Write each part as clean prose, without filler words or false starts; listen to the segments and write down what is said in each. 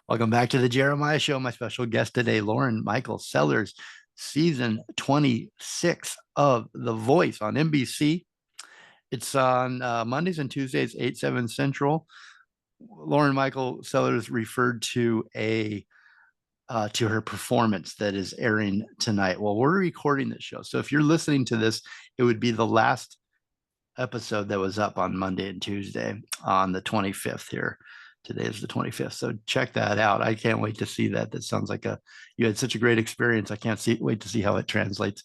Welcome back to the Jeremiah Show. My special guest today, Lauren Michael Sellers, season 26 of The Voice on NBC. It's on Mondays and Tuesdays, 8, 7 Central. Lauren Michael Sellers referred to her performance that is airing tonight. Well, we're recording this show. So if you're listening to this, it would be the last episode that was up on Monday and Tuesday on the 25th here. Today is the 25th. So check that out. I can't wait to see that. That sounds like you had such a great experience. I can't wait to see how it translates,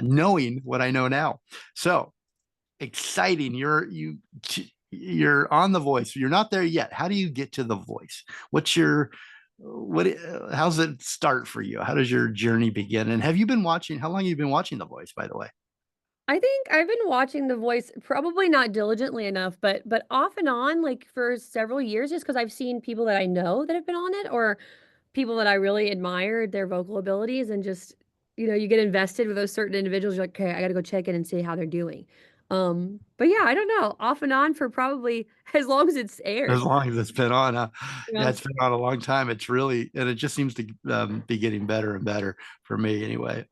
knowing what I know now. So exciting. You're on The Voice. You're not there yet. How do you get to The Voice? How's it start for you? How does your journey begin? And how long have you been watching The Voice, by the way? I think I've been watching The Voice probably not diligently enough, but off and on like for several years just because I've seen people that I know that have been on it or people that I really admired their vocal abilities and just you get invested with those certain individuals. You're like, okay, I got to go check in and see how they're doing. But yeah, I don't know, off and on for probably as long as it's As aired. long as it's been on, yeah, Yeah. it's been on a long time. And it just seems to be getting better and better for me anyway.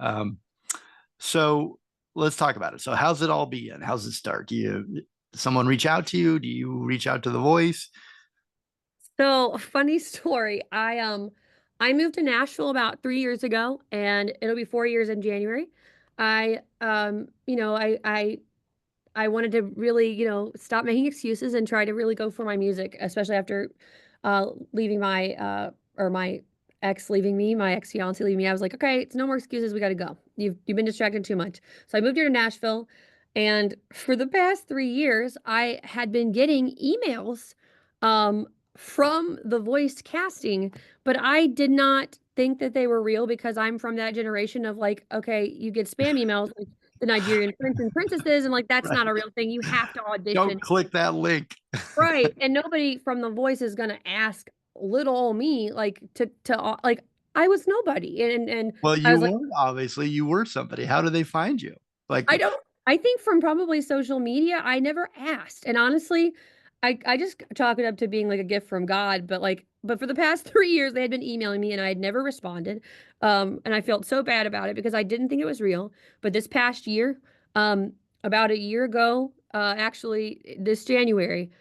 So let's talk about it. So how's it all begin? How's it start? Someone reach out to you? Do you reach out to The Voice? So, funny story. I moved to Nashville about 3 years ago, and it'll be 4 years in January. I wanted to really, stop making excuses and try to really go for my music, especially after leaving my ex leaving me, my ex fiance leaving me. I was like, okay, it's no more excuses. We got to go. You've been distracted too much. So I moved here to Nashville, and for the past 3 years, I had been getting emails um, from the voice casting, but I did not think that they were real because I'm from that generation of like, okay, you get spam emails the Nigerian prince and princesses, and like that's not Right. a real thing. You have to Don't audition. click that link. Right. And nobody from The Voice is gonna ask little old me like like I was nobody. And Well, I you was like, were obviously you were somebody. How do they find you? Like, I don't I think from probably social media, I never asked. And honestly, I just chalk it up to being like a gift from God, but for the past 3 years they had been emailing me and I had never responded. And I felt so bad about it because I didn't think it was real. But this past year, about a year ago, actually this January,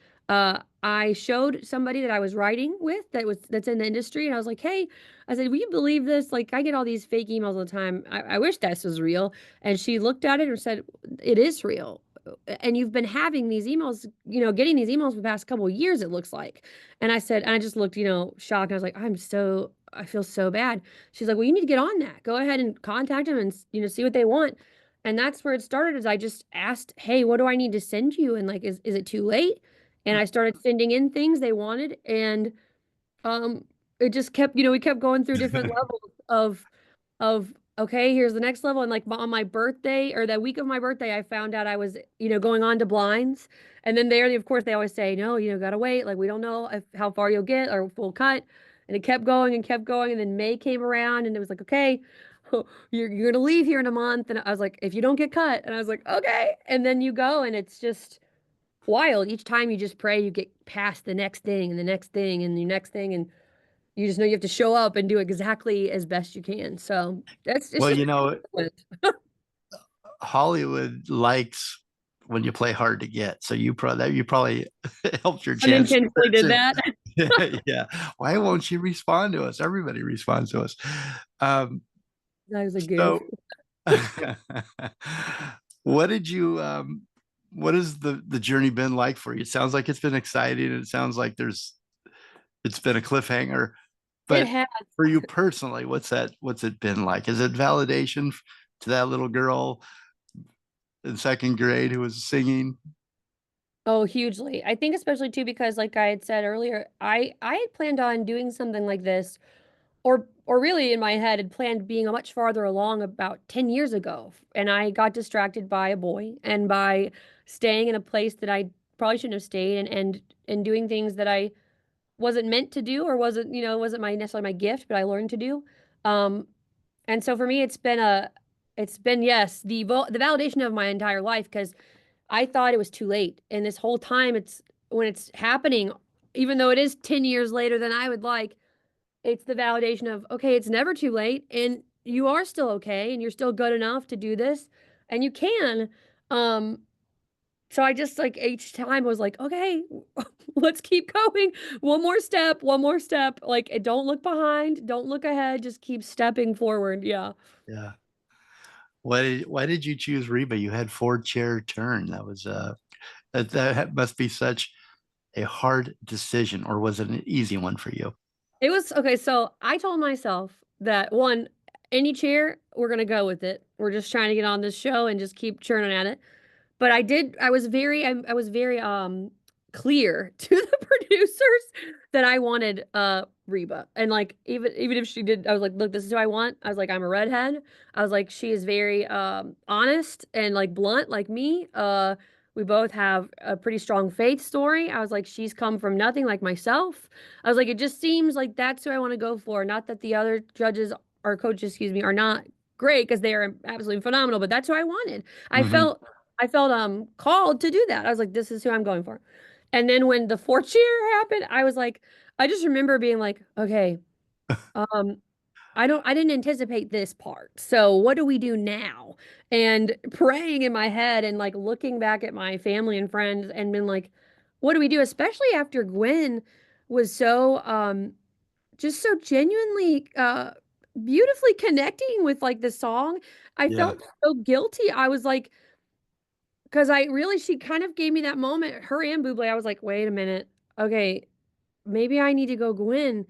I showed somebody that I was writing with that's in the industry, and I was like, "Hey," I said, "Will you believe this? Like, I get all these fake emails all the time. I wish this was real." And she looked at it and said, "It is real. And you've been having these emails, getting these emails for the past couple of years, it looks like." And I just looked, shocked. I was like, I feel so bad. She's like, "Well, you need to get on that. Go ahead and contact them and, see what they want." And that's where it started is I just asked, "Hey, what do I need to send you?" And like, is it too late? And I started sending in things they wanted. And um, it just kept, we kept going through different levels of okay, here's the next level. And like on my birthday or that week of my birthday, I found out I was, going on to blinds. And then there, of course, they always say, no, gotta wait. Like we don't know how far you'll get or full cut. And it kept going and kept going. And then May came around and it was like, okay, you're gonna leave here in a month. And I was like, if you don't get cut, and I was like, okay. And then you go, and it's just wild. Each time you just pray, you get past the next thing and the next thing and the next thing, and you just know you have to show up and do exactly as best you can. So it's well, just Hollywood likes when you play hard to get. So you probably helped your chance unintentionally there did too. that. Yeah. Why won't she respond to us? Everybody responds to us. Um, That was a goof. so what did you what has the journey been like for you? It sounds like it's been exciting and it sounds like it's been a cliffhanger, It but has. for you personally, what's it been like? Is it validation to that little girl in second grade who was singing? Oh, hugely. I think especially too because like I had said earlier, I had planned on doing something like this or really in my head had planned being a much farther along about 10 years ago. And I got distracted by a boy and by staying in a place that I probably shouldn't have stayed and doing things that I wasn't meant to do or wasn't my necessarily my gift, but I learned to do. Um, and so for me, it's been yes, the validation of my entire life because I thought it was too late, and this whole time, it's when it's happening, even though it is 10 years later than I would like, it's the validation of, okay, it's never too late and you are still okay and you're still good enough to do this and you can. Um, so I just like each time was like, okay, let's keep going. One more step, one more step. Like, don't look behind, don't look ahead, just keep stepping forward. Yeah. Yeah. Why did you choose Reba? You had four chair turn. That was that must be such a hard decision, or was it an easy one for you? It was okay. So I told myself that one, any chair, we're going to go with it. We're just trying to get on this show and just keep churning at it. But I was very clear to the producers that I wanted Reba. And like even if she did, I was like, look, this is who I want. I was like, I'm a redhead. I was like, she is very honest and like blunt like me. We both have a pretty strong faith story. I was like, she's come from nothing like myself. I was like, it just seems like that's who I want to go for. Not that the other judges or coaches, excuse me, are not great because they are absolutely phenomenal, but that's who I wanted. I Hmm. felt I felt called to do that. I was like, this is who I'm going for. And then when the fourth cheer happened, I was like, I just remember being like, okay, um, I didn't anticipate this part. So what do we do now? And praying in my head and like looking back at my family and friends and been like, what do we do? Especially after Gwen was so just so genuinely beautifully connecting with like the song. I Yeah. felt so guilty. I was like, because I really, she kind of gave me that moment, her and Buble. I was like, wait a minute. Okay, maybe I need to go Gwen.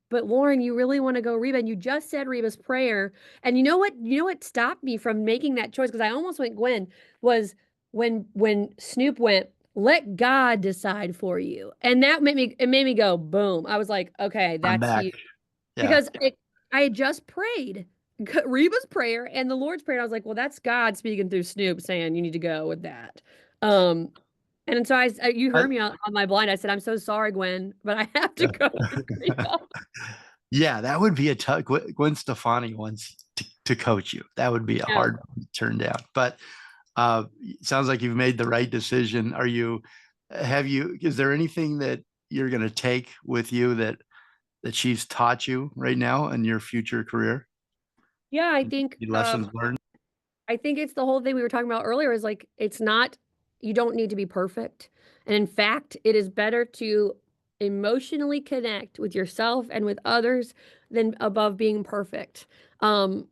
But Lauren, you really want to go Reba, and you just said Reba's prayer. And you know what? You know what stopped me from making that choice? Because I almost went Gwen, was when Snoop went, let God decide for you. And that made me go, boom. I was like, okay, I'm that's back. you. Yeah. Because I had just prayed Reba's prayer and the Lord's prayer. And I was like, well, that's God speaking through Snoop saying you need to go with that. Um, and so you I- heard me on my blind. I said, I'm so sorry, Gwen, but I have to yeah. go with Reba. Yeah, that would be a tough. Gwen Stefani wants to coach you. That would be a Yeah. hard one to turn down. But sounds like you've made the right decision. Is there anything that you're going to take with you that she's taught you right now in your future career? Yeah, Any lessons learned? I think it's the whole thing we were talking about earlier is like it's not you don't need to be perfect. And in fact, it is better to emotionally connect with yourself and with others than above being perfect. Um,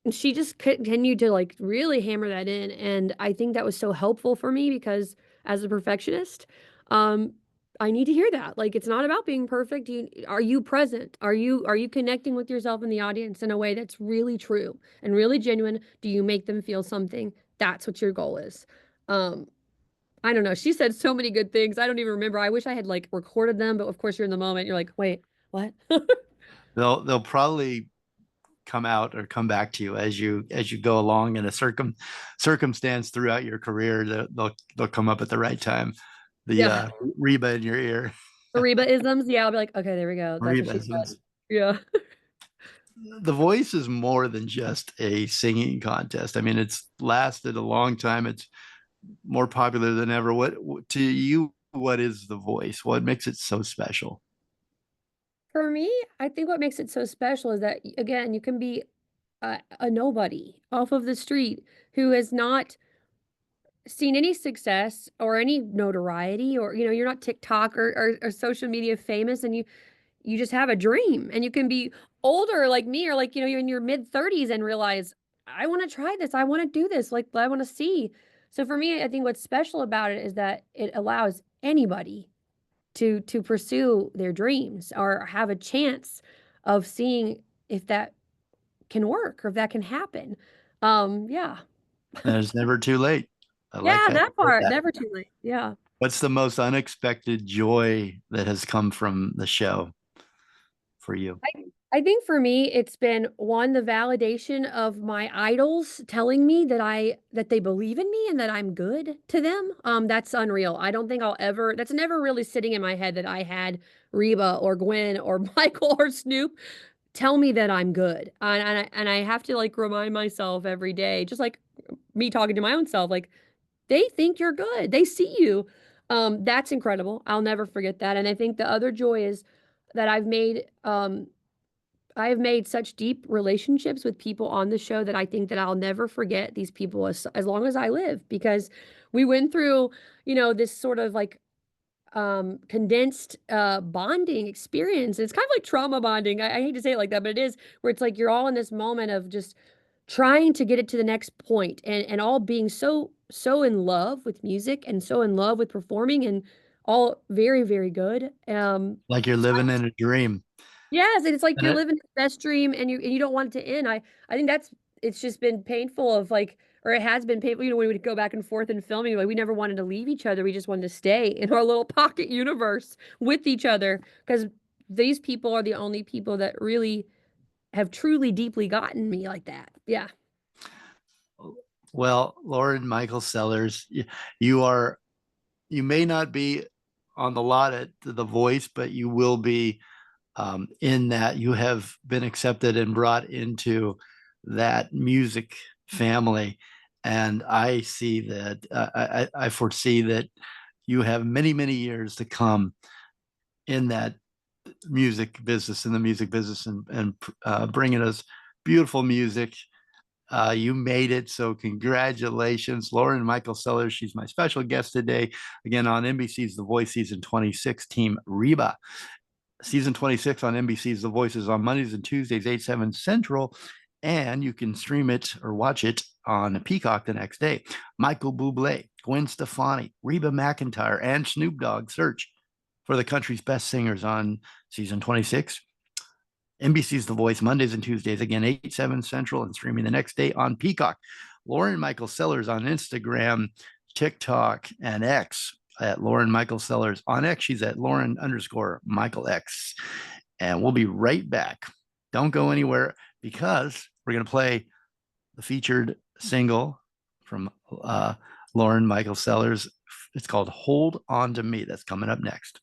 and she just continued to like really hammer that in. And I think that was so helpful for me because as a perfectionist, um, I need to hear that. Like it's not about being perfect. Are you present? Are you connecting with yourself in the audience in a way that's really true and really genuine? Do you make them feel something? That's what your goal is. Um, I don't know. She said so many good things. I don't even remember. I wish I had like recorded them, but of course you're in the moment. You're like, wait, what? They'll probably come out or come back to you as you go along in a circumstance throughout your career. They'll come up at the right time. The Yeah. Reba in your ear. Reba isms. Yeah, I'll be like, okay, there we go. That's what Reba she isms. said. Yeah. The Voice is more than just a singing contest. I mean, it's lasted a long time. It's more popular than ever. What to you? What is The Voice? What makes it so special? For me, I think what makes it so special is that, again, you can be a nobody off of the street who has not seen any success or any notoriety, or you're not TikTok or social media famous, and you just have a dream, and you can be older like me, or like you're in your mid 30s and realize I want to try this, I want to do this, like I want to see. So for me, I think what's special about it is that it allows anybody to pursue their dreams or have a chance of seeing if that can work or if that can happen. Yeah. And it's never too late. I like Yeah, that. that part, never too late. Yeah. What's the most unexpected joy that has come from the show for you? I I think for me, it's been one, the validation of my idols telling me that they believe in me and that I'm good to them. That's unreal. I don't think I'll ever, that's never really sitting in my head that I had Reba or Gwen or Michael or Snoop tell me that I'm good. And I have to like remind myself every day, just like me talking to my own self, like they think you're good. They see you. That's incredible. I'll never forget that. And I think the other joy is that I've made such deep relationships with people on the show that I think that I'll never forget these people as long as I live, because we went through, this sort of like condensed bonding experience. It's kind of like trauma bonding. I hate to say it like that, but it is, where it's like you're all in this moment of just trying to get it to the next point, and all being so in love with music and so in love with performing, and all very, very good. Like you're living in a dream. Yes, and it's like And you're it, living the best dream, and you don't want it to end. I think it's just been painful of like, or it has been painful, when we would go back and forth in filming, like we never wanted to leave each other. We just wanted to stay in our little pocket universe with each other, because these people are the only people that really have truly deeply gotten me like that. Yeah. well, Lauren Michael Sellers, you are, you may not be on the lot at The Voice, but you will be, in that you have been accepted and brought into that music family. And I see that, I foresee that you have many, many years to come in that music business, and bringing us beautiful music. You made it. So congratulations, Lauren Michael Sellers. She's my special guest today, again on NBC's The Voice season 26, Team Reba. Season 26 on NBC's The Voice is on Mondays and Tuesdays, 8, 7 Central. And you can stream it or watch it on Peacock the next day. Michael Bublé, Gwen Stefani, Reba McEntire, and Snoop Dogg search for the country's best singers on season 26. NBC's The Voice, Mondays and Tuesdays, again, 8, 7 Central, and streaming the next day on Peacock. Lauren Michael Sellers on Instagram, TikTok, and X at Lauren Michael Sellers. On X, she's at Lauren_Michael X. And we'll be right back. Don't go anywhere, because we're going to play the featured single from Lauren Michael Sellers. It's called Hold On To Me. That's coming up next.